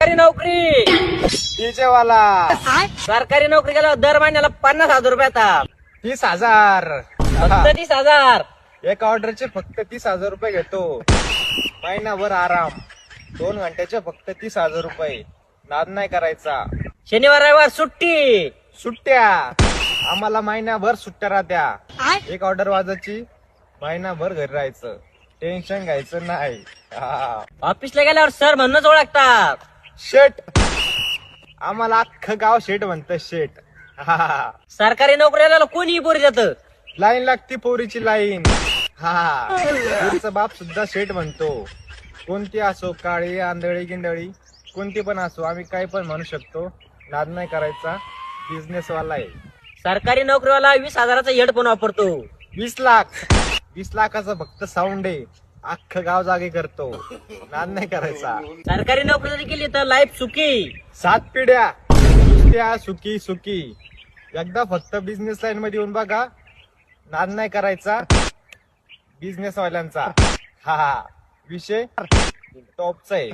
सरकारी नोकरी. डीजे वाला. सरकारी नोकरी केल्यावर दर महिन्याला 50,000 रुपये येतात. 30,000. फक्त 30,000. एक ऑर्डरचे फक्त 30,000 रुपये घेतो. महिनाभर आराम. 2 घंट्याचे फक्त 30,000 रुपये. नाद नाही करायचा. शनिवार रविवार सुट्टी. सुट्ट्या. आम्हाला महिनाभर सुट्ट्या राहत्या. एक ऑर्डर वाजायची, महिनाभर घरी राहायचं. टेन्शन घ्यायचं नाही. ऑफिसला गेल्यावर सर म्हणूनच ओळखतात. शेट. आम्हाला अख्खं गाव शेट म्हणतं शेट. सरकारी नोकरीला कोणी पोरी देतं. लाईन लागती पोरीची लाईन. पोरीचा बाप सुद्धा शेट म्हणतो. कोणती असो, काळी आंधळी गिंडळी कोणती पण असो, आम्ही काही पण म्हणू शकतो. नाद नाही करायचा. बिझनेस वाला आहे. सरकारी नोकरीवाला 20,000चा हेडफोन वापरतो. 20 लाख. 20 लाखाचा फक्त साऊंड आहे. अख्खं गाव जागे करतो. नाद नाही करायचा. सरकारी नोकरी जरी केली तर लाईफ सुखी. 7 पिढ्या नुसत्या सुखी सुखी. एकदा फक्त बिझनेस लाईन मध्ये येऊन बघा. नाद नाही करायचा बिझनेस वाल्यांचा. विषय टॉपचा आहे.